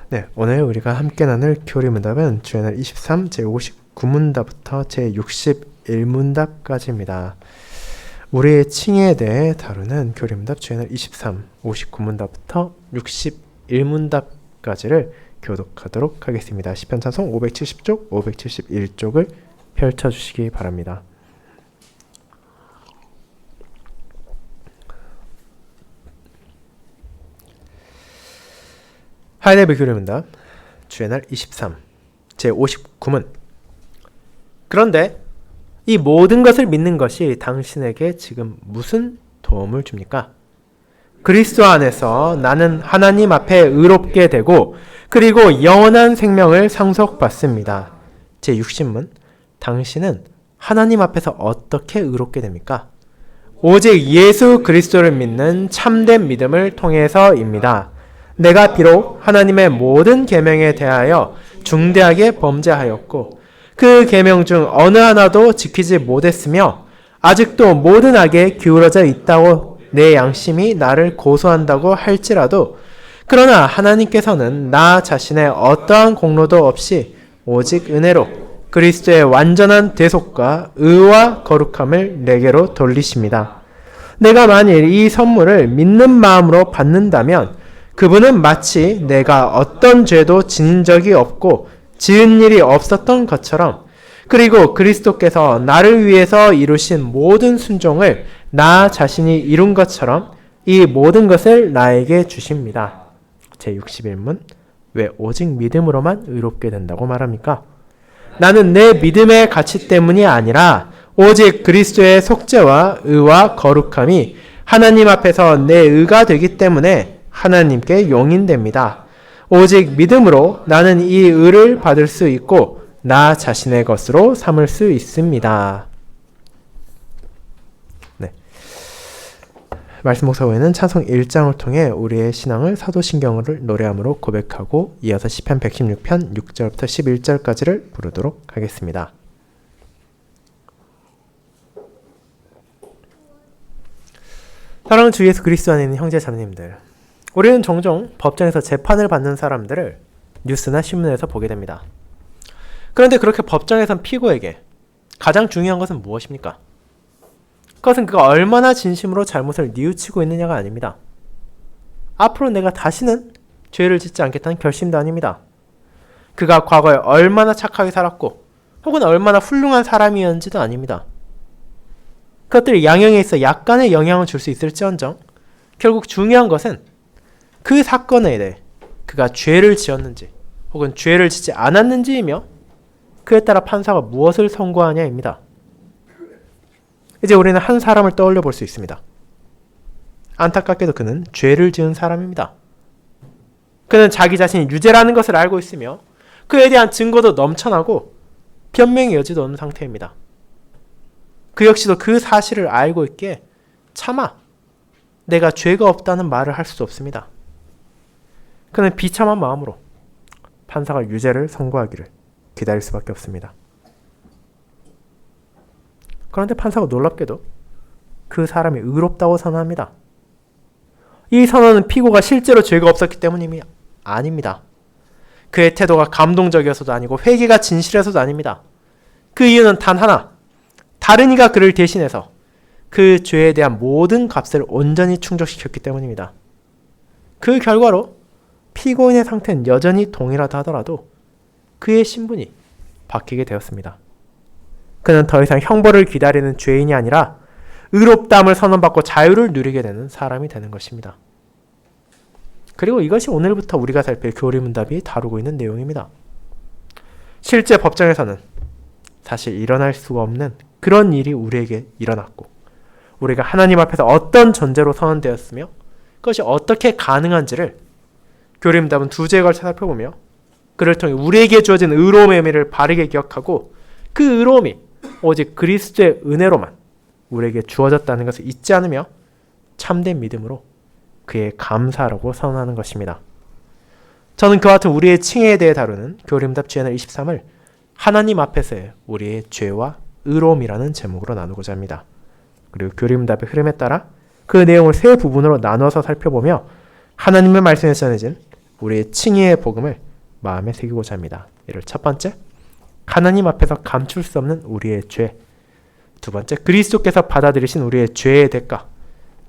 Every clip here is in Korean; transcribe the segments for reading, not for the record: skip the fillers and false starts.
네, 오늘 우리가 함께 나눌 교리문답은 주애널 23 제59문답부터 제61문답까지입니다. 우리의 칭의에 대해 다루는 교리문답 주애널 23 59문답부터 61문답까지를 교독하도록 하겠습니다. 시편 찬송 570쪽, 571쪽을 펼쳐주시기 바랍니다. 하이데벨 교리문답 주애널 23 제59문. 그런데 이 모든 것을 믿는 것이 당신에게 지금 무슨 도움을 줍니까? 그리스도 안에서 나는 하나님 앞에 의롭게 되고 그리고 영원한 생명을 상속받습니다. 제60문. 당신은 하나님 앞에서 어떻게 의롭게 됩니까? 오직 예수 그리스도를 믿는 참된 믿음을 통해서입니다. 내가 비록 하나님의 모든 계명에 대하여 중대하게 범죄하였고 그 계명 중 어느 하나도 지키지 못했으며 아직도 모든 악에 기울어져 있다고 내 양심이 나를 고소한다고 할지라도 그러나 하나님께서는 나 자신의 어떠한 공로도 없이 오직 은혜로 그리스도의 완전한 대속과 의와 거룩함을 내게로 돌리십니다. 내가 만일 이 선물을 믿는 마음으로 받는다면 그분은 마치 내가 어떤 죄도 지닌 적이 없고 지은 일이 없었던 것처럼 그리고 그리스도께서 나를 위해서 이루신 모든 순종을 나 자신이 이룬 것처럼 이 모든 것을 나에게 주십니다. 제61문. 왜 오직 믿음으로만 의롭게 된다고 말합니까? 나는 내 믿음의 가치 때문이 아니라 오직 그리스도의 속죄와 의와 거룩함이 하나님 앞에서 내 의가 되기 때문에 하나님께 용인됩니다. 오직 믿음으로 나는 이 의를 받을 수 있고 나 자신의 것으로 삼을 수 있습니다. 네. 말씀 목사 후에는 찬송 1장을 통해 우리의 신앙을 사도신경을 노래함으로 고백하고 이어서 시편 116편 6절부터 11절까지를 부르도록 하겠습니다. 사랑하는 주 예수 그리스도 안에 있는 형제 자매님들, 우리는 종종 법정에서 재판을 받는 사람들을 뉴스나 신문에서 보게 됩니다. 그런데 그렇게 법정에선 피고에게 가장 중요한 것은 무엇입니까? 그것은 그가 얼마나 진심으로 잘못을 뉘우치고 있느냐가 아닙니다. 앞으로 내가 다시는 죄를 짓지 않겠다는 결심도 아닙니다. 그가 과거에 얼마나 착하게 살았고 혹은 얼마나 훌륭한 사람이었는지도 아닙니다. 그것들이 양형에 있어 약간의 영향을 줄 수 있을지언정 결국 중요한 것은 그 사건에 대해 그가 죄를 지었는지 혹은 죄를 짓지 않았는지이며 그에 따라 판사가 무엇을 선고하냐입니다. 이제 우리는 한 사람을 떠올려 볼 수 있습니다. 안타깝게도 그는 죄를 지은 사람입니다. 그는 자기 자신이 유죄라는 것을 알고 있으며 그에 대한 증거도 넘쳐나고 변명의 여지도 없는 상태입니다. 그 역시도 그 사실을 알고 있기에 차마 내가 죄가 없다는 말을 할 수 없습니다. 그는 비참한 마음으로 판사가 유죄를 선고하기를 기다릴 수밖에 없습니다. 그런데 판사가 놀랍게도 그 사람이 의롭다고 선언합니다. 이 선언은 피고가 실제로 죄가 없었기 때문이 아닙니다. 그의 태도가 감동적이어서도 아니고 회개가 진실해서도 아닙니다. 그 이유는 단 하나, 다른 이가 그를 대신해서 그 죄에 대한 모든 값을 온전히 충족시켰기 때문입니다. 그 결과로 피고인의 상태는 여전히 동일하다 하더라도 그의 신분이 바뀌게 되었습니다. 그는 더 이상 형벌을 기다리는 죄인이 아니라 의롭다함을 선언받고 자유를 누리게 되는 사람이 되는 것입니다. 그리고 이것이 오늘부터 우리가 살필 교리문답이 다루고 있는 내용입니다. 실제 법정에서는 사실 일어날 수가 없는 그런 일이 우리에게 일어났고 우리가 하나님 앞에서 어떤 존재로 선언되었으며 그것이 어떻게 가능한지를 교리문답은 두 주에 걸쳐 살펴보며 그를 통해 우리에게 주어진 의로움의 의미를 바르게 기억하고 그 의로움이 오직 그리스도의 은혜로만 우리에게 주어졌다는 것을 잊지 않으며 참된 믿음으로 그의 감사라고 선언하는 것입니다. 저는 그와 같은 우리의 칭의에 대해 다루는 교리문답 주애널 23을 하나님 앞에서의 우리의 죄와 의로움이라는 제목으로 나누고자 합니다. 그리고 교리문답의 흐름에 따라 그 내용을 세 부분으로 나눠서 살펴보며 하나님의 말씀에 전해진 우리의 칭의의 복음을 마음에 새기고자 합니다. 이를 첫 번째, 하나님 앞에서 감출 수 없는 우리의 죄. 두 번째, 그리스도께서 받아들이신 우리의 죄의 대가.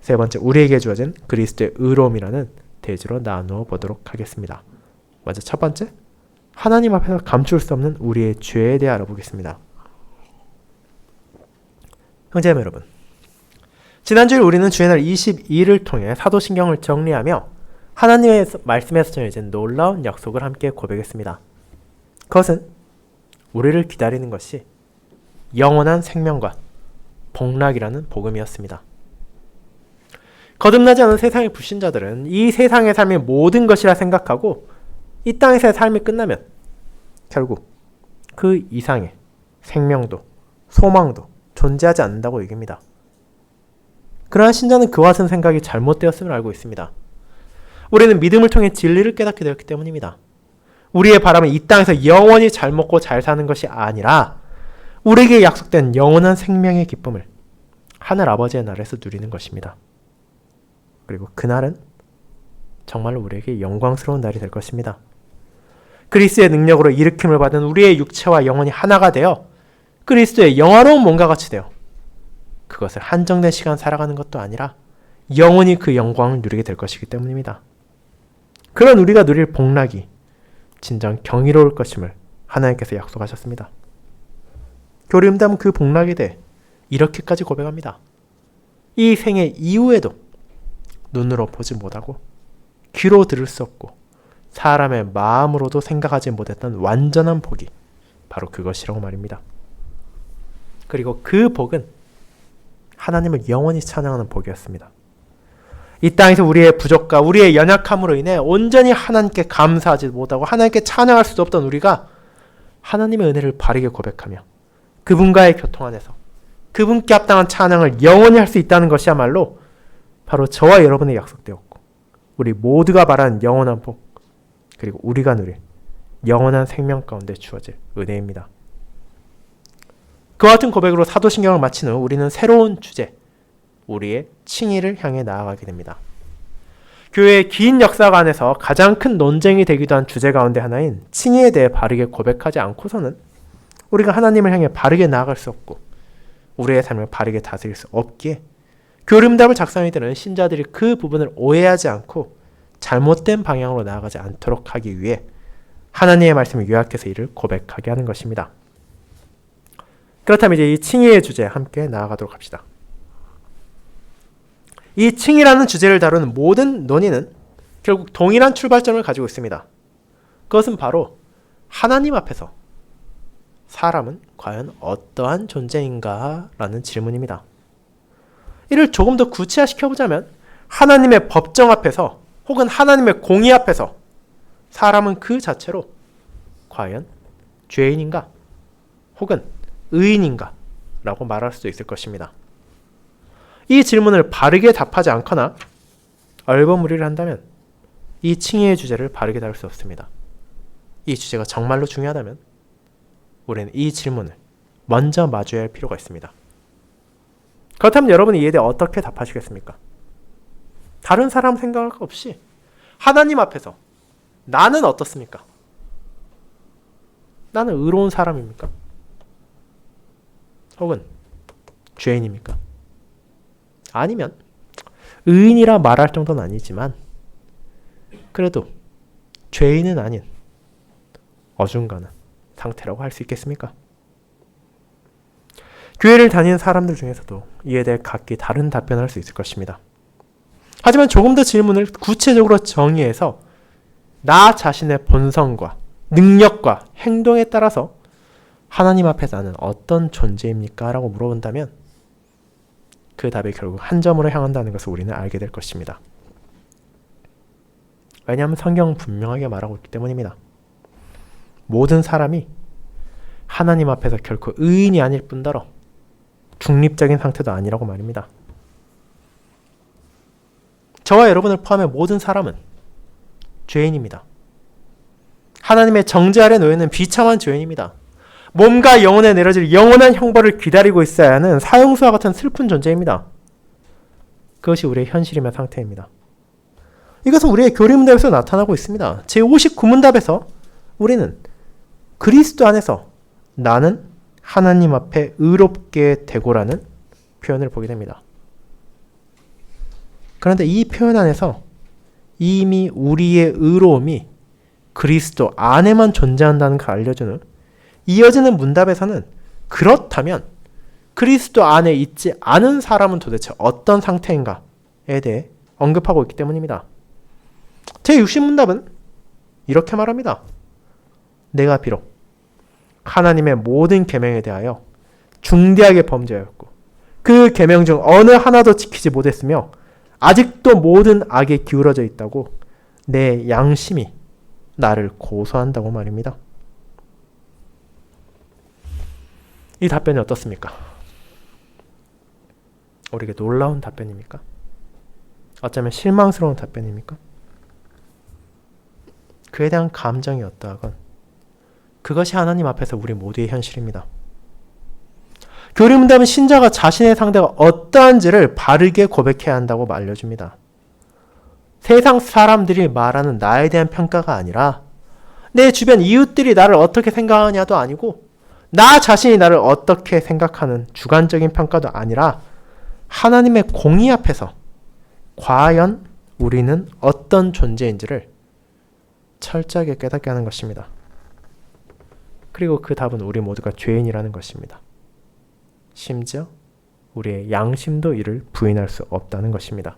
세 번째, 우리에게 주어진 그리스도의 의로움이라는 대지로 나누어 보도록 하겠습니다. 먼저 첫 번째, 하나님 앞에서 감출 수 없는 우리의 죄에 대해 알아보겠습니다. 형제자매 여러분, 지난주에 우리는 주의 날 22일을 통해 사도신경을 정리하며 하나님의 말씀에서 전해진 놀라운 약속을 함께 고백했습니다. 그것은 우리를 기다리는 것이 영원한 생명과 복락이라는 복음이었습니다. 거듭나지 않은 세상의 불신자들은 이 세상의 삶이 모든 것이라 생각하고 이 땅에서의 삶이 끝나면 결국 그 이상의 생명도 소망도 존재하지 않는다고 얘기합니다. 그러나 신자는 그와 같은 생각이 잘못되었음을 알고 있습니다. 우리는 믿음을 통해 진리를 깨닫게 되었기 때문입니다. 우리의 바람은 이 땅에서 영원히 잘 먹고 잘 사는 것이 아니라 우리에게 약속된 영원한 생명의 기쁨을 하늘 아버지의 나라에서 누리는 것입니다. 그리고 그날은 정말로 우리에게 영광스러운 날이 될 것입니다. 그리스도의 능력으로 일으킴을 받은 우리의 육체와 영혼이 하나가 되어 그리스도의 영화로운 몸과 같이 되어 그것을 한정된 시간 살아가는 것도 아니라 영원히 그 영광을 누리게 될 것이기 때문입니다. 그런 우리가 누릴 복락이 진정 경이로울 것임을 하나님께서 약속하셨습니다. 교리음담은 그 복락에 대해 이렇게까지 고백합니다. 이 생애 이후에도 눈으로 보지 못하고 귀로 들을 수 없고 사람의 마음으로도 생각하지 못했던 완전한 복이 바로 그것이라고 말입니다. 그리고 그 복은 하나님을 영원히 찬양하는 복이었습니다. 이 땅에서 우리의 부족과 우리의 연약함으로 인해 온전히 하나님께 감사하지 못하고 하나님께 찬양할 수도 없던 우리가 하나님의 은혜를 바르게 고백하며 그분과의 교통 안에서 그분께 합당한 찬양을 영원히 할 수 있다는 것이야말로 바로 저와 여러분의 약속되었고 우리 모두가 바라는 영원한 복 그리고 우리가 누릴 영원한 생명 가운데 주어질 은혜입니다. 그와 같은 고백으로 사도신경을 마친 후 우리는 새로운 주제, 우리의 칭의를 향해 나아가게 됩니다. 교회의 긴 역사가 안에서 가장 큰 논쟁이 되기도 한 주제 가운데 하나인 칭의에 대해 바르게 고백하지 않고서는 우리가 하나님을 향해 바르게 나아갈 수 없고 우리의 삶을 바르게 다스릴 수 없기에 교림답을 작성하게 되는 신자들이 그 부분을 오해하지 않고 잘못된 방향으로 나아가지 않도록 하기 위해 하나님의 말씀을 요약해서 이를 고백하게 하는 것입니다. 그렇다면 이제 이 칭의의 주제에 함께 나아가도록 합시다. 이 칭의라는 주제를 다루는 모든 논의는 결국 동일한 출발점을 가지고 있습니다. 그것은 바로 하나님 앞에서 사람은 과연 어떠한 존재인가? 라는 질문입니다. 이를 조금 더 구체화시켜보자면 하나님의 법정 앞에서 혹은 하나님의 공의 앞에서 사람은 그 자체로 과연 죄인인가? 혹은 의인인가? 라고 말할 수도 있을 것입니다. 이 질문을 바르게 답하지 않거나 얼버무리를 한다면 이 칭의의 주제를 바르게 다룰 수 없습니다. 이 주제가 정말로 중요하다면 우리는 이 질문을 먼저 마주해야 할 필요가 있습니다. 그렇다면 여러분이 이에 대해 어떻게 답하시겠습니까? 다른 사람 생각할 것 없이 하나님 앞에서 나는 어떻습니까? 나는 의로운 사람입니까? 혹은 죄인입니까? 아니면 의인이라 말할 정도는 아니지만 그래도 죄인은 아닌 어중간한 상태라고 할 수 있겠습니까? 교회를 다니는 사람들 중에서도 이에 대해 각기 다른 답변을 할 수 있을 것입니다. 하지만 조금 더 질문을 구체적으로 정의해서 나 자신의 본성과 능력과 행동에 따라서 하나님 앞에서 나는 어떤 존재입니까? 라고 물어본다면 그 답이 결국 한 점으로 향한다는 것을 우리는 알게 될 것입니다. 왜냐하면 성경은 분명하게 말하고 있기 때문입니다. 모든 사람이 하나님 앞에서 결코 의인이 아닐 뿐더러 중립적인 상태도 아니라고 말입니다. 저와 여러분을 포함해 모든 사람은 죄인입니다. 하나님의 정죄 아래 놓여있는 비참한 죄인입니다. 몸과 영혼에 내려질 영원한 형벌을 기다리고 있어야 하는 사형수와 같은 슬픈 존재입니다. 그것이 우리의 현실이며 상태입니다. 이것은 우리의 교리문답에서 나타나고 있습니다. 제59문답에서 우리는 그리스도 안에서 나는 하나님 앞에 의롭게 되고라는 표현을 보게 됩니다. 그런데 이 표현 안에서 이미 우리의 의로움이 그리스도 안에만 존재한다는 걸 알려주는 이어지는 문답에서는 그렇다면 그리스도 안에 있지 않은 사람은 도대체 어떤 상태인가에 대해 언급하고 있기 때문입니다. 제60문답은 이렇게 말합니다. 내가 비록 하나님의 모든 계명에 대하여 중대하게 범죄하였고 그 계명 중 어느 하나도 지키지 못했으며 아직도 모든 악에 기울어져 있다고 내 양심이 나를 고소한다고 말입니다. 이 답변이 어떻습니까? 우리에게 놀라운 답변입니까? 어쩌면 실망스러운 답변입니까? 그에 대한 감정이 어떠하건 그것이 하나님 앞에서 우리 모두의 현실입니다. 교리문답은 신자가 자신의 상대가 어떠한지를 바르게 고백해야 한다고 알려줍니다. 세상 사람들이 말하는 나에 대한 평가가 아니라 내 주변 이웃들이 나를 어떻게 생각하냐도 아니고 나 자신이 나를 어떻게 생각하는 주관적인 평가도 아니라 하나님의 공의 앞에서 과연 우리는 어떤 존재인지를 철저하게 깨닫게 하는 것입니다. 그리고 그 답은 우리 모두가 죄인이라는 것입니다. 심지어 우리의 양심도 이를 부인할 수 없다는 것입니다.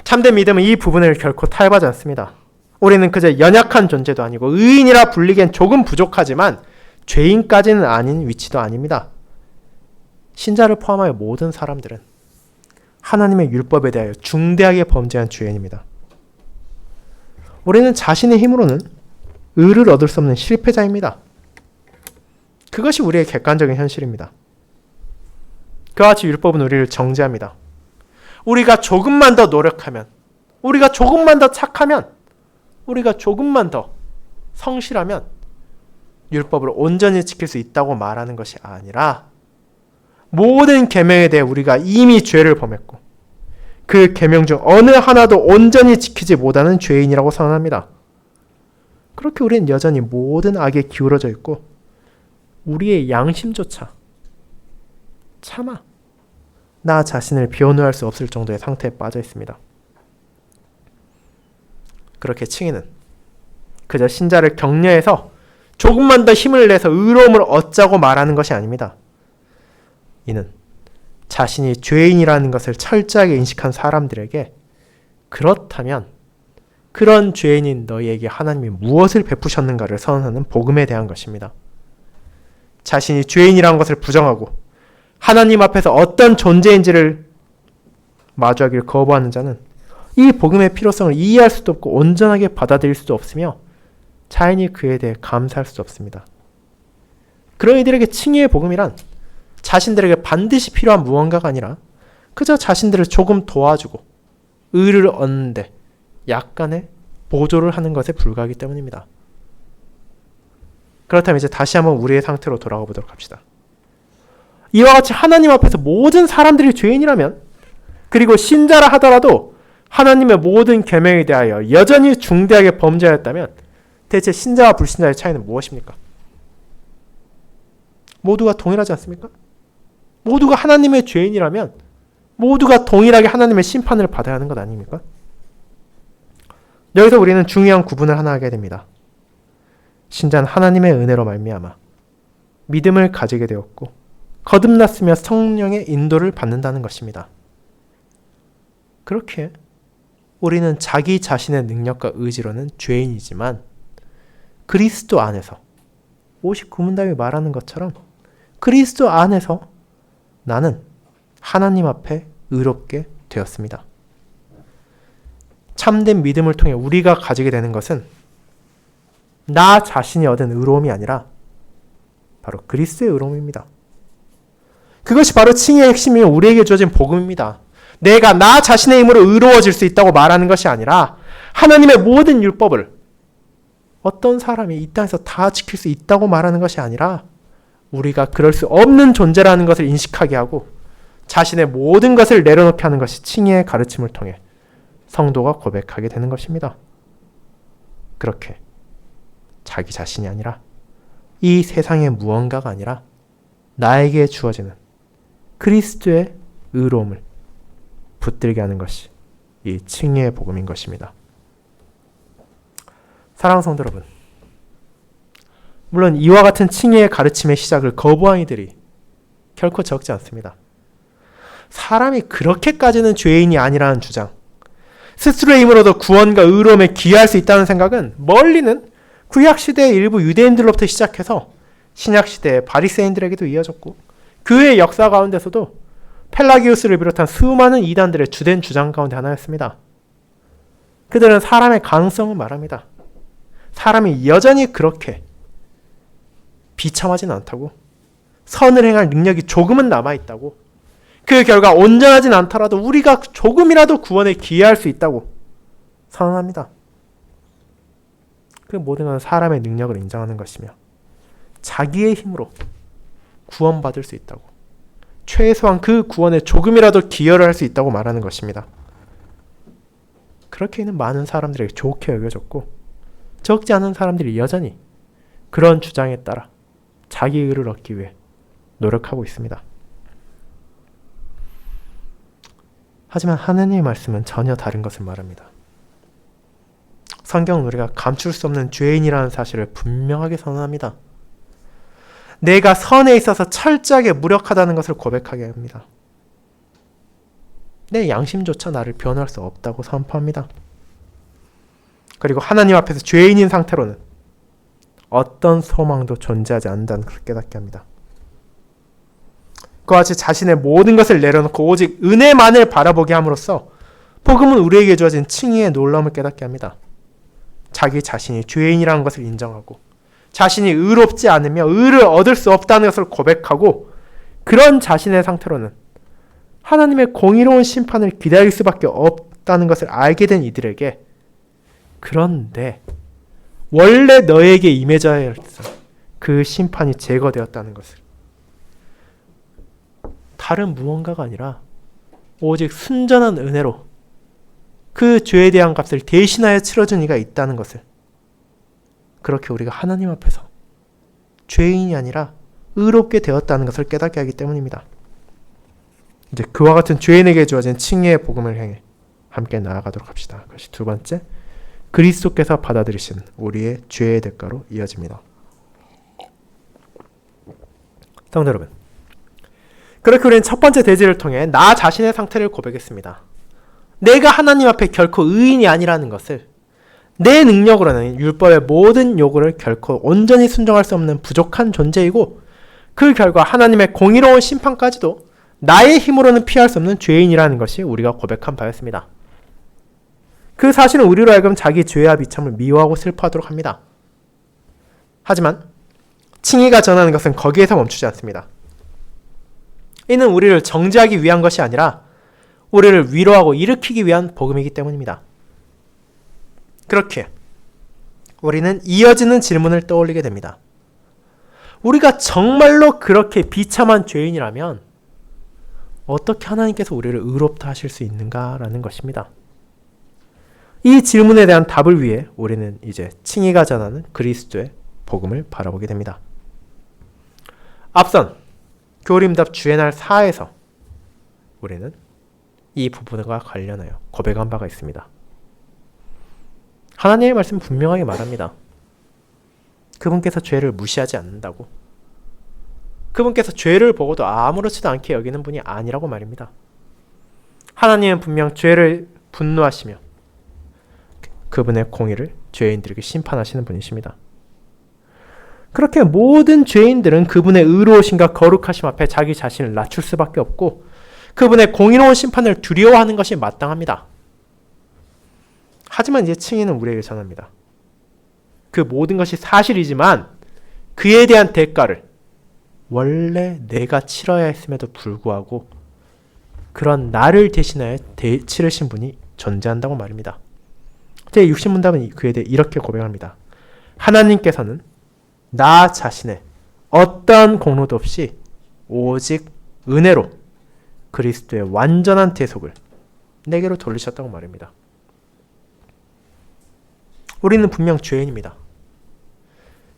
참된 믿음은 이 부분을 결코 타협하지 않습니다. 우리는 그저 연약한 존재도 아니고 의인이라 불리기엔 조금 부족하지만 죄인까지는 아닌 위치도 아닙니다. 신자를 포함하여 모든 사람들은 하나님의 율법에 대하여 중대하게 범죄한 죄인입니다. 우리는 자신의 힘으로는 의를 얻을 수 없는 실패자입니다. 그것이 우리의 객관적인 현실입니다. 그와 같이 율법은 우리를 정죄합니다. 우리가 조금만 더 노력하면, 우리가 조금만 더 착하면, 우리가 조금만 더 성실하면 율법을 온전히 지킬 수 있다고 말하는 것이 아니라 모든 계명에 대해 우리가 이미 죄를 범했고 그 계명 중 어느 하나도 온전히 지키지 못하는 죄인이라고 선언합니다. 그렇게 우리는 여전히 모든 악에 기울어져 있고 우리의 양심조차 차마 나 자신을 변호할 수 없을 정도의 상태에 빠져 있습니다. 그렇게 칭의는 그저 신자를 격려해서 조금만 더 힘을 내서 의로움을 얻자고 말하는 것이 아닙니다. 이는 자신이 죄인이라는 것을 철저하게 인식한 사람들에게 그렇다면 그런 죄인인 너희에게 하나님이 무엇을 베푸셨는가를 선언하는 복음에 대한 것입니다. 자신이 죄인이라는 것을 부정하고 하나님 앞에서 어떤 존재인지를 마주하기를 거부하는 자는 이 복음의 필요성을 이해할 수도 없고 온전하게 받아들일 수도 없으며 자연히 그에 대해 감사할 수도 없습니다. 그런 이들에게 칭의의 복음이란 자신들에게 반드시 필요한 무언가가 아니라 그저 자신들을 조금 도와주고 의를 얻는데 약간의 보조를 하는 것에 불과하기 때문입니다. 그렇다면 이제 다시 한번 우리의 상태로 돌아가 보도록 합시다. 이와 같이 하나님 앞에서 모든 사람들이 죄인이라면 그리고 신자라 하더라도 하나님의 모든 계명에 대하여 여전히 중대하게 범죄하였다면 대체 신자와 불신자의 차이는 무엇입니까? 모두가 동일하지 않습니까? 모두가 하나님의 죄인이라면 모두가 동일하게 하나님의 심판을 받아야 하는 것 아닙니까? 여기서 우리는 중요한 구분을 하나 하게 됩니다. 신자는 하나님의 은혜로 말미암아 믿음을 가지게 되었고 거듭났으며 성령의 인도를 받는다는 것입니다. 그렇게 우리는 자기 자신의 능력과 의지로는 죄인이지만 그리스도 안에서 59문답이 말하는 것처럼 그리스도 안에서 나는 하나님 앞에 의롭게 되었습니다. 참된 믿음을 통해 우리가 가지게 되는 것은 나 자신이 얻은 의로움이 아니라 바로 그리스도의 의로움입니다. 그것이 바로 칭의의 핵심이며 우리에게 주어진 복음입니다. 내가 나 자신의 힘으로 의로워질 수 있다고 말하는 것이 아니라 하나님의 모든 율법을 어떤 사람이 이 땅에서 다 지킬 수 있다고 말하는 것이 아니라 우리가 그럴 수 없는 존재라는 것을 인식하게 하고 자신의 모든 것을 내려놓게 하는 것이 칭의의 가르침을 통해 성도가 고백하게 되는 것입니다. 그렇게 자기 자신이 아니라 이 세상의 무언가가 아니라 나에게 주어지는 그리스도의 의로움을 붙들게 하는 것이 이 칭의의 복음인 것입니다. 사랑하는 성도 여러분, 물론 이와 같은 칭의의 가르침의 시작을 거부한 이들이 결코 적지 않습니다. 사람이 그렇게까지는 죄인이 아니라는 주장, 스스로의 힘으로도 구원과 의로움에 기여할 수 있다는 생각은 멀리는 구약시대의 일부 유대인들로부터 시작해서 신약시대의 바리새인들에게도 이어졌고 그의 역사 가운데서도 펠라기우스를 비롯한 수많은 이단들의 주된 주장 가운데 하나였습니다. 그들은 사람의 가능성을 말합니다. 사람이 여전히 그렇게 비참하진 않다고, 선을 행할 능력이 조금은 남아있다고, 그 결과 온전하진 않더라도 우리가 조금이라도 구원에 기여할 수 있다고 선언합니다. 그 모든 건 사람의 능력을 인정하는 것이며 자기의 힘으로 구원받을 수 있다고, 최소한 그 구원에 조금이라도 기여를 할 수 있다고 말하는 것입니다. 그렇게 이는 많은 사람들에게 좋게 여겨졌고 적지 않은 사람들이 여전히 그런 주장에 따라 자기 의를 얻기 위해 노력하고 있습니다. 하지만 하느님의 말씀은 전혀 다른 것을 말합니다. 성경은 우리가 감출 수 없는 죄인이라는 사실을 분명하게 선언합니다. 내가 선에 있어서 철저하게 무력하다는 것을 고백하게 합니다. 내 양심조차 나를 변호할 수 없다고 선포합니다. 그리고 하나님 앞에서 죄인인 상태로는 어떤 소망도 존재하지 않는다는 것을 깨닫게 합니다. 그와 같이 자신의 모든 것을 내려놓고 오직 은혜만을 바라보게 함으로써 복음은 우리에게 주어진 칭의의 놀라움을 깨닫게 합니다. 자기 자신이 죄인이라는 것을 인정하고 자신이 의롭지 않으며 의를 얻을 수 없다는 것을 고백하고 그런 자신의 상태로는 하나님의 공의로운 심판을 기다릴 수밖에 없다는 것을 알게 된 이들에게, 그런데 원래 너에게 임해져야 했어 그 심판이 제거되었다는 것을, 다른 무언가가 아니라 오직 순전한 은혜로 그 죄에 대한 값을 대신하여 치러준 이가 있다는 것을, 그렇게 우리가 하나님 앞에서 죄인이 아니라 의롭게 되었다는 것을 깨닫게 하기 때문입니다. 이제 그와 같은 죄인에게 주어진 칭의의 복음을 향해 함께 나아가도록 합시다. 그것이 두 번째, 그리스도께서 받아들이신 우리의 죄의 대가로 이어집니다. 성도 여러분, 그렇게 우리는 첫 번째 대지를 통해 나 자신의 상태를 고백했습니다. 내가 하나님 앞에 결코 의인이 아니라는 것을, 내 능력으로는 율법의 모든 요구를 결코 온전히 순종할 수 없는 부족한 존재이고 그 결과 하나님의 공의로운 심판까지도 나의 힘으로는 피할 수 없는 죄인이라는 것이 우리가 고백한 바였습니다. 그 사실은 우리로 하여금 자기 죄와 비참을 미워하고 슬퍼하도록 합니다. 하지만 칭의가 전하는 것은 거기에서 멈추지 않습니다. 이는 우리를 정죄하기 위한 것이 아니라 우리를 위로하고 일으키기 위한 복음이기 때문입니다. 그렇게 우리는 이어지는 질문을 떠올리게 됩니다. 우리가 정말로 그렇게 비참한 죄인이라면 어떻게 하나님께서 우리를 의롭다 하실 수 있는가라는 것입니다. 이 질문에 대한 답을 위해 우리는 이제 칭의가 전하는 그리스도의 복음을 바라보게 됩니다. 앞선 교림답 주의 날 4에서 우리는 이 부분과 관련하여 고백한 바가 있습니다. 하나님의 말씀 분명하게 말합니다. 그분께서 죄를 무시하지 않는다고. 그분께서 죄를 보고도 아무렇지도 않게 여기는 분이 아니라고 말입니다. 하나님은 분명 죄를 분노하시며 그분의 공의를 죄인들에게 심판하시는 분이십니다. 그렇게 모든 죄인들은 그분의 의로우심과 거룩하심 앞에 자기 자신을 낮출 수밖에 없고 그분의 공의로운 심판을 두려워하는 것이 마땅합니다. 하지만 이제 칭의는 우리에게 전합니다. 그 모든 것이 사실이지만 그에 대한 대가를 원래 내가 치러야 했음에도 불구하고 그런 나를 대신하여 치르신 분이 존재한다고 말입니다. 제 60문답은 그에 대해 이렇게 고백합니다. 하나님께서는 나 자신의 어떠한 공로도 없이 오직 은혜로 그리스도의 완전한 대속을 내게로 돌리셨다고 말입니다. 우리는 분명 죄인입니다.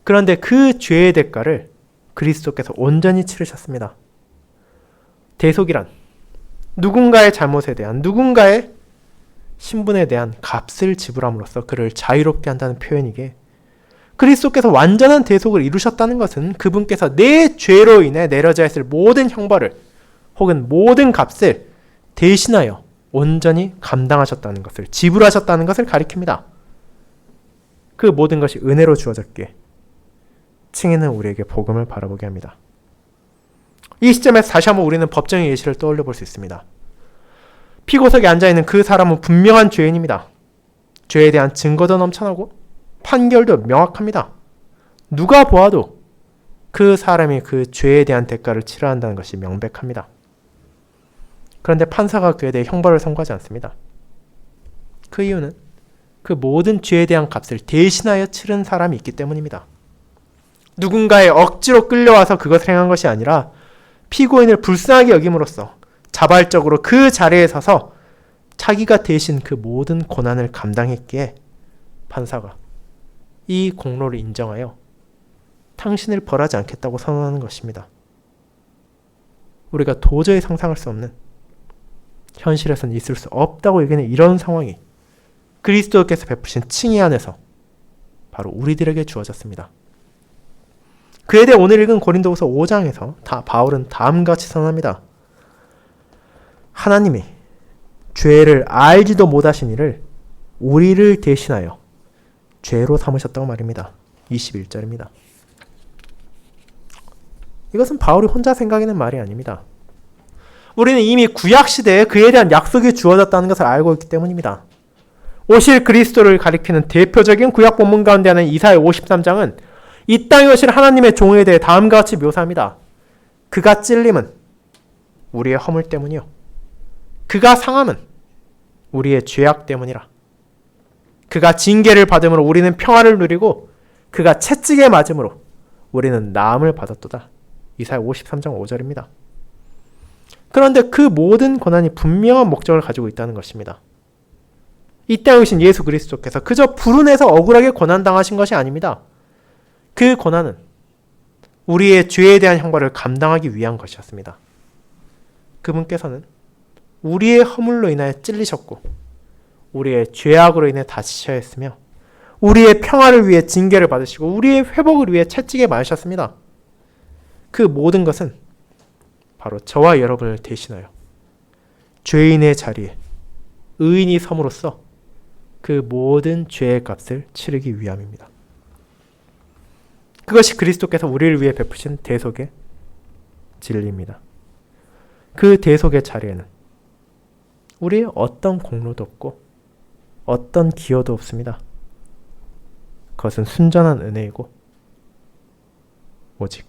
그런데 그 죄의 대가를 그리스도께서 온전히 치르셨습니다. 대속이란 누군가의 잘못에 대한, 누군가의 신분에 대한 값을 지불함으로써 그를 자유롭게 한다는 표현이기에, 그리스도께서 완전한 대속을 이루셨다는 것은 그분께서 내 죄로 인해 내려져야 했을 모든 형벌을 혹은 모든 값을 대신하여 온전히 감당하셨다는 것을, 지불하셨다는 것을 가리킵니다. 그 모든 것이 은혜로 주어졌기에 칭의는 우리에게 복음을 바라보게 합니다. 이 시점에서 다시 한번 우리는 법정의 예시를 떠올려 볼 수 있습니다. 피고석에 앉아있는 그 사람은 분명한 죄인입니다. 죄에 대한 증거도 넘쳐나고 판결도 명확합니다. 누가 보아도 그 사람이 그 죄에 대한 대가를 치러야 한다는 것이 명백합니다. 그런데 판사가 그에 대해 형벌을 선고하지 않습니다. 그 이유는 그 모든 죄에 대한 값을 대신하여 치른 사람이 있기 때문입니다. 누군가의 억지로 끌려와서 그것을 행한 것이 아니라 피고인을 불쌍하게 여김으로써 자발적으로 그 자리에 서서 자기가 대신 그 모든 고난을 감당했기에 판사가 이 공로를 인정하여 당신을 벌하지 않겠다고 선언하는 것입니다. 우리가 도저히 상상할 수 없는, 현실에서는 있을 수 없다고 여기는 이런 상황이 그리스도께서 베푸신 칭의 안에서 바로 우리들에게 주어졌습니다. 그에 대해 오늘 읽은 고린도후서 5장에서 바울은 다음과 같이 선언합니다. 하나님이 죄를 알지도 못하신 이를 우리를 대신하여 죄로 삼으셨다고 말입니다. 21절입니다. 이것은 바울이 혼자 생각하는 말이 아닙니다. 우리는 이미 구약시대에 그에 대한 약속이 주어졌다는 것을 알고 있기 때문입니다. 오실 그리스도를 가리키는 대표적인 구약 본문 가운데 하나인 이사야 53장은 이 땅에 오실 하나님의 종에 대해 다음과 같이 묘사합니다. 그가 찔림은 우리의 허물 때문이요, 그가 상함은 우리의 죄악 때문이라. 그가 징계를 받음으로 우리는 평화를 누리고 그가 채찍에 맞음으로 우리는 나음을 받았도다. 이사야 53장 5절입니다. 그런데 그 모든 고난이 분명한 목적을 가지고 있다는 것입니다. 이 땅에 오신 예수 그리스도께서 그저 불운해서 억울하게 고난당하신 것이 아닙니다. 그 고난은 우리의 죄에 대한 형벌을 감당하기 위한 것이었습니다. 그분께서는 우리의 허물로 인하여 찔리셨고 우리의 죄악으로 인해 다치셔야 했으며 우리의 평화를 위해 징계를 받으시고 우리의 회복을 위해 채찍에 맞으셨습니다. 그 모든 것은 바로 저와 여러분을 대신하여 죄인의 자리에 의인이 섬으로써 그 모든 죄의 값을 치르기 위함입니다. 그것이 그리스도께서 우리를 위해 베푸신 대속의 진리입니다. 그 대속의 자리에는 우리의 어떤 공로도 없고 어떤 기여도 없습니다. 그것은 순전한 은혜이고 오직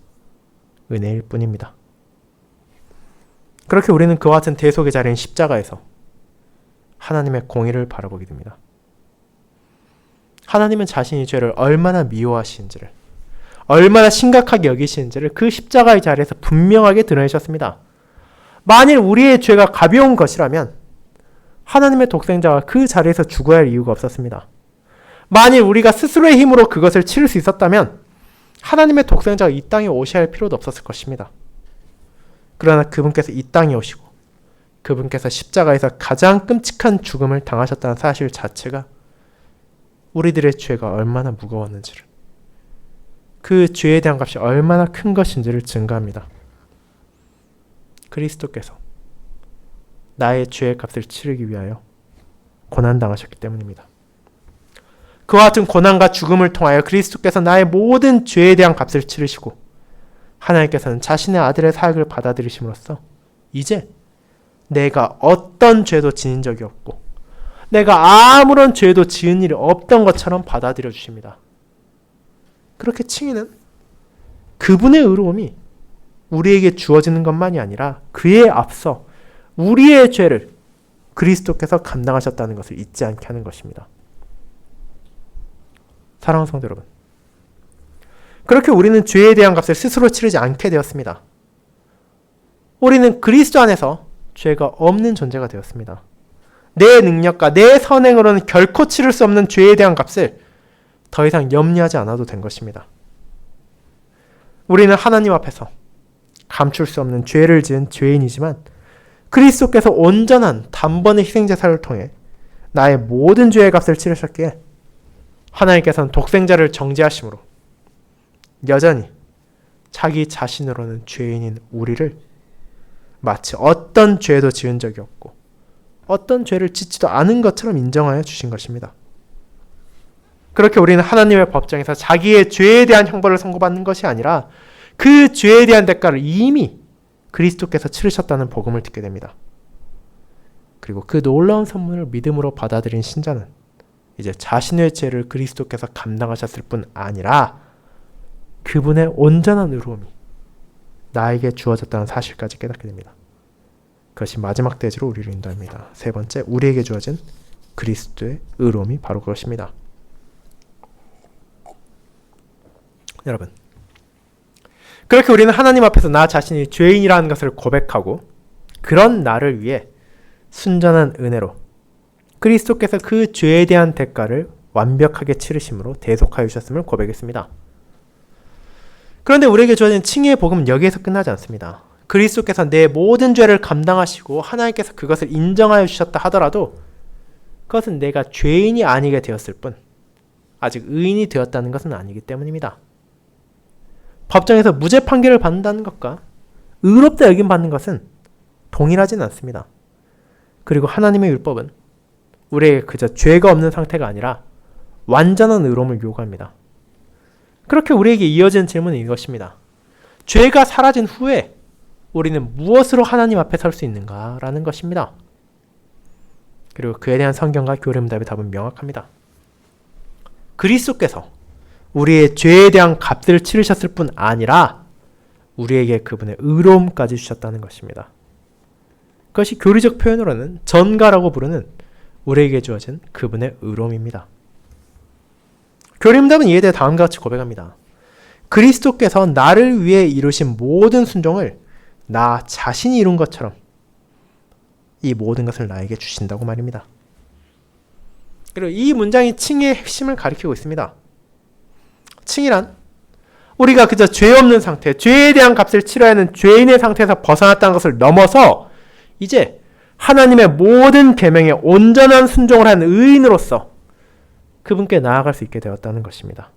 은혜일 뿐입니다. 그렇게 우리는 그와 같은 대속의 자리인 십자가에서 하나님의 공의를 바라보게 됩니다. 하나님은 자신이 죄를 얼마나 미워하시는지를, 얼마나 심각하게 여기시는지를 그 십자가의 자리에서 분명하게 드러내셨습니다. 만일 우리의 죄가 가벼운 것이라면 하나님의 독생자가 그 자리에서 죽어야 할 이유가 없었습니다. 만일 우리가 스스로의 힘으로 그것을 치를 수 있었다면 하나님의 독생자가 이 땅에 오셔야 할 필요도 없었을 것입니다. 그러나 그분께서 이 땅에 오시고 그분께서 십자가에서 가장 끔찍한 죽음을 당하셨다는 사실 자체가 우리들의 죄가 얼마나 무거웠는지를, 그 죄에 대한 값이 얼마나 큰 것인지를 증거합니다. 그리스도께서 나의 죄의 값을 치르기 위하여 고난당하셨기 때문입니다. 그와 같은 고난과 죽음을 통하여 그리스도께서 나의 모든 죄에 대한 값을 치르시고 하나님께서는 자신의 아들의 사역을 받아들이심으로써 이제 내가 어떤 죄도 지닌 적이 없고 내가 아무런 죄도 지은 일이 없던 것처럼 받아들여 주십니다. 그렇게 칭의는 그분의 의로움이 우리에게 주어지는 것만이 아니라 그에 앞서 우리의 죄를 그리스도께서 감당하셨다는 것을 잊지 않게 하는 것입니다. 사랑하는 성도 여러분, 그렇게 우리는 죄에 대한 값을 스스로 치르지 않게 되었습니다. 우리는 그리스도 안에서 죄가 없는 존재가 되었습니다. 내 능력과 내 선행으로는 결코 치를 수 없는 죄에 대한 값을 더 이상 염려하지 않아도 된 것입니다. 우리는 하나님 앞에서 감출 수 없는 죄를 지은 죄인이지만 그리스도께서 온전한 단번의 희생제사를 통해 나의 모든 죄의 값을 치르셨기에 하나님께서는 독생자를 정죄하심으로 여전히 자기 자신으로는 죄인인 우리를 마치 어떤 죄도 지은 적이 없고 어떤 죄를 짓지도 않은 것처럼 인정하여 주신 것입니다. 그렇게 우리는 하나님의 법정에서 자기의 죄에 대한 형벌을 선고받는 것이 아니라 그 죄에 대한 대가를 이미 그리스도께서 치르셨다는 복음을 듣게 됩니다. 그리고 그 놀라운 선물을 믿음으로 받아들인 신자는 이제 자신의 죄를 그리스도께서 감당하셨을 뿐 아니라 그분의 온전한 의로움이 나에게 주어졌다는 사실까지 깨닫게 됩니다. 그것이 마지막 대지로 우리를 인도합니다. 세 번째, 우리에게 주어진 그리스도의 의로움이 바로 그것입니다. 여러분, 그렇게 우리는 하나님 앞에서 나 자신이 죄인이라는 것을 고백하고 그런 나를 위해 순전한 은혜로 그리스도께서 그 죄에 대한 대가를 완벽하게 치르심으로 대속하여 주셨음을 고백했습니다. 그런데 우리에게 주어진 칭의의 복음은 여기에서 끝나지 않습니다. 그리스도께서 내 모든 죄를 감당하시고 하나님께서 그것을 인정하여 주셨다 하더라도 그것은 내가 죄인이 아니게 되었을 뿐 아직 의인이 되었다는 것은 아니기 때문입니다. 법정에서 무죄 판결을 받는다는 것과 의롭다 여김받는 것은 동일하진 않습니다. 그리고 하나님의 율법은 우리에게 그저 죄가 없는 상태가 아니라 완전한 의로움을 요구합니다. 그렇게 우리에게 이어지는 질문은 이것입니다. 죄가 사라진 후에 우리는 무엇으로 하나님 앞에 설 수 있는가? 라는 것입니다. 그리고 그에 대한 성경과 교리문답의 답은 명확합니다. 그리스도께서 우리의 죄에 대한 값을 치르셨을 뿐 아니라 우리에게 그분의 의로움까지 주셨다는 것입니다. 그것이 교리적 표현으로는 전가라고 부르는 우리에게 주어진 그분의 의로움입니다. 교리문답은 이에 대해 다음과 같이 고백합니다. 그리스도께서 나를 위해 이루신 모든 순종을 나 자신이 이룬 것처럼 이 모든 것을 나에게 주신다고 말입니다. 그리고 이 문장이 칭의의 핵심을 가리키고 있습니다. 칭의란 우리가 그저 죄 없는 상태, 죄에 대한 값을 치러야 하는 죄인의 상태에서 벗어났다는 것을 넘어서 이제 하나님의 모든 계명에 온전한 순종을 한 의인으로서 그분께 나아갈 수 있게 되었다는 것입니다.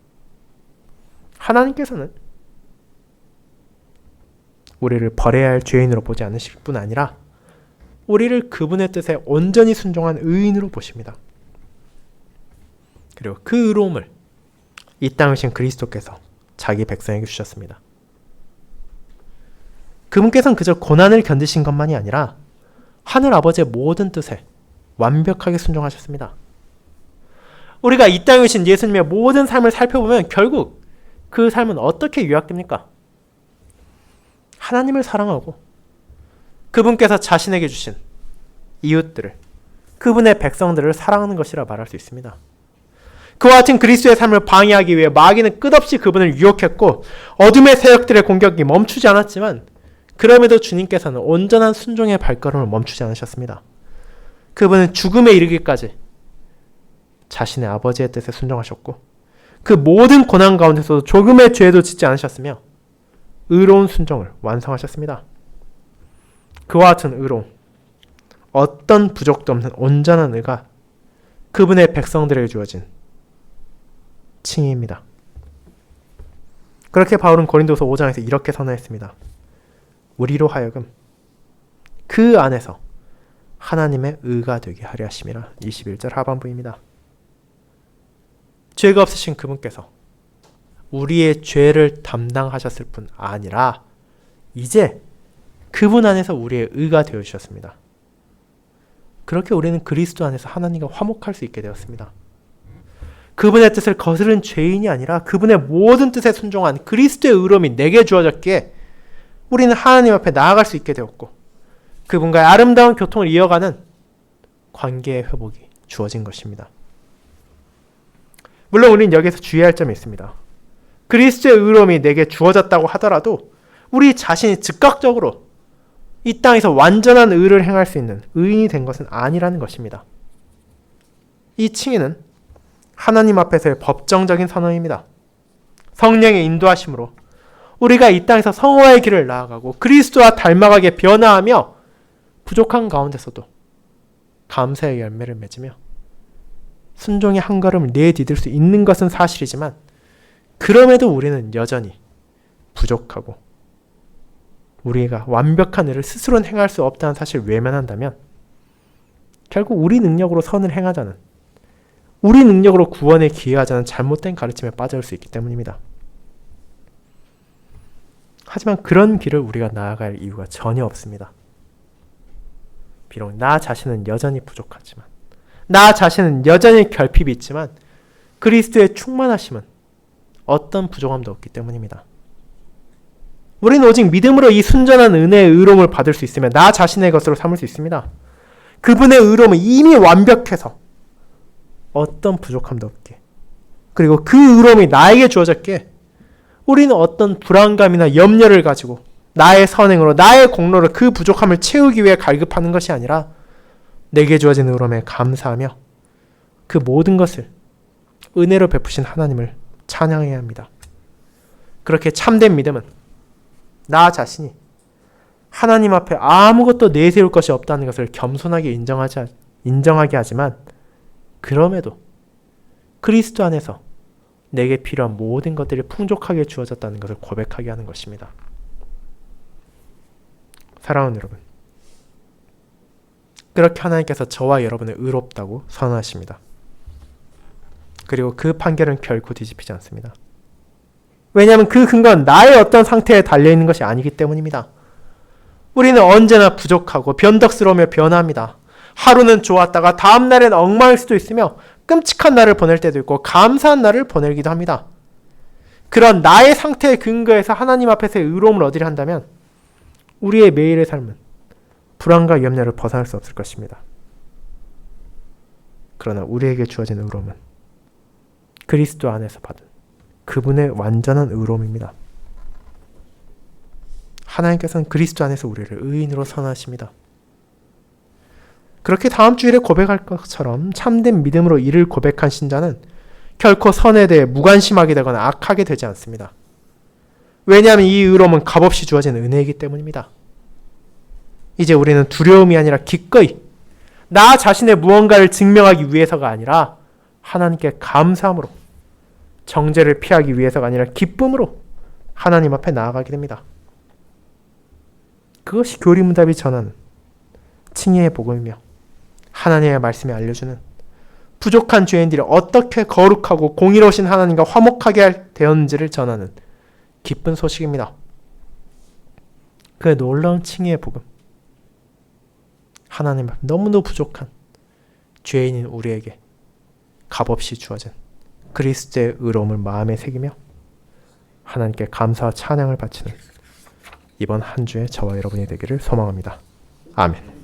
하나님께서는 우리를 버려야 할 죄인으로 보지 않으실 뿐 아니라 우리를 그분의 뜻에 온전히 순종한 의인으로 보십니다. 그리고 그 의로움을 이 땅에 오신 그리스도께서 자기 백성에게 주셨습니다. 그분께서는 그저 고난을 견디신 것만이 아니라 하늘 아버지의 모든 뜻에 완벽하게 순종하셨습니다. 우리가 이 땅에 오신 예수님의 모든 삶을 살펴보면 결국 그 삶은 어떻게 요약됩니까? 하나님을 사랑하고 그분께서 자신에게 주신 이웃들을, 그분의 백성들을 사랑하는 것이라 말할 수 있습니다. 그와 같은 그리스도의 삶을 방해하기 위해 마귀는 끝없이 그분을 유혹했고 어둠의 세력들의 공격이 멈추지 않았지만 그럼에도 주님께서는 온전한 순종의 발걸음을 멈추지 않으셨습니다. 그분은 죽음에 이르기까지 자신의 아버지의 뜻에 순종하셨고 그 모든 고난 가운데서도 조금의 죄도 짓지 않으셨으며 의로운 순종을 완성하셨습니다. 그와 같은 의로움, 어떤 부족도 없는 온전한 의가 그분의 백성들에게 주어진 칭의입니다. 그렇게 바울은 고린도서 5장에서 이렇게 선언했습니다. 우리로 하여금 그 안에서 하나님의 의가 되게 하려 하심이라. 21절 하반부입니다. 죄가 없으신 그분께서 우리의 죄를 담당하셨을 뿐 아니라 이제 그분 안에서 우리의 의가 되어주셨습니다. 그렇게 우리는 그리스도 안에서 하나님과 화목할 수 있게 되었습니다. 그분의 뜻을 거스른 죄인이 아니라 그분의 모든 뜻에 순종한 그리스도의 의로움이 내게 주어졌기에 우리는 하나님 앞에 나아갈 수 있게 되었고 그분과의 아름다운 교통을 이어가는 관계의 회복이 주어진 것입니다. 물론 우리는 여기서 주의할 점이 있습니다. 그리스도의 의로움이 내게 주어졌다고 하더라도 우리 자신이 즉각적으로 이 땅에서 완전한 의를 행할 수 있는 의인이 된 것은 아니라는 것입니다. 이 칭의는 하나님 앞에서의 법정적인 선언입니다. 성령의 인도하심으로 우리가 이 땅에서 성화의 길을 나아가고 그리스도와 닮아가게 변화하며 부족한 가운데서도 감사의 열매를 맺으며 순종의 한 걸음을 내디딜 수 있는 것은 사실이지만 그럼에도 우리는 여전히 부족하고 우리가 완벽한 일을 스스로는 행할 수 없다는 사실을 외면한다면 결국 우리 능력으로 선을 행하자는, 우리 능력으로 구원에 기여하자는 잘못된 가르침에 빠져올 수 있기 때문입니다. 하지만 그런 길을 우리가 나아갈 이유가 전혀 없습니다. 비록 나 자신은 여전히 부족하지만, 나 자신은 여전히 결핍이 있지만 그리스도의 충만하심은 어떤 부족함도 없기 때문입니다. 우리는 오직 믿음으로 이 순전한 은혜의 의로움을 받을 수 있으며 나 자신의 것으로 삼을 수 있습니다. 그분의 의로움은 이미 완벽해서 어떤 부족함도 없게, 그리고 그 의로움이 나에게 주어졌기에 우리는 어떤 불안감이나 염려를 가지고 나의 선행으로, 나의 공로로 그 부족함을 채우기 위해 갈급하는 것이 아니라 내게 주어진 의로움에 감사하며 그 모든 것을 은혜로 베푸신 하나님을 찬양해야 합니다. 그렇게 참된 믿음은 나 자신이 하나님 앞에 아무것도 내세울 것이 없다는 것을 겸손하게 인정하게 하지만 그럼에도 그리스도 안에서 내게 필요한 모든 것들이 풍족하게 주어졌다는 것을 고백하게 하는 것입니다. 사랑하는 여러분, 그렇게 하나님께서 저와 여러분을 의롭다고 선언하십니다. 그리고 그 판결은 결코 뒤집히지 않습니다. 왜냐하면 그 근거는 나의 어떤 상태에 달려있는 것이 아니기 때문입니다. 우리는 언제나 부족하고 변덕스러우며 변합니다. 하루는 좋았다가 다음 날엔 엉망일 수도 있으며 끔찍한 날을 보낼 때도 있고 감사한 날을 보내기도 합니다. 그런 나의 상태의 근거에서 하나님 앞에서의 의로움을 얻으려 한다면 우리의 매일의 삶은 불안과 염려를 벗어날 수 없을 것입니다. 그러나 우리에게 주어진 의로움은 그리스도 안에서 받은 그분의 완전한 의로움입니다. 하나님께서는 그리스도 안에서 우리를 의인으로 선하십니다. 그렇게 다음 주일에 고백할 것처럼 참된 믿음으로 이를 고백한 신자는 결코 선에 대해 무관심하게 되거나 악하게 되지 않습니다. 왜냐하면 이 의로움은 값없이 주어진 은혜이기 때문입니다. 이제 우리는 두려움이 아니라 기꺼이 나 자신의 무언가를 증명하기 위해서가 아니라 하나님께 감사함으로, 정죄를 피하기 위해서가 아니라 기쁨으로 하나님 앞에 나아가게 됩니다. 그것이 교리문답이 전하는 칭의의 복음이며 하나님의 말씀이 알려주는 부족한 죄인들이 어떻게 거룩하고 공의로우신 하나님과 화목하게 되었는지를 전하는 기쁜 소식입니다. 그 놀라운 칭의의 복음, 하나님 앞에 너무도 부족한 죄인인 우리에게 값없이 주어진 그리스도의 의로움을 마음에 새기며 하나님께 감사와 찬양을 바치는 이번 한 주의 저와 여러분이 되기를 소망합니다. 아멘.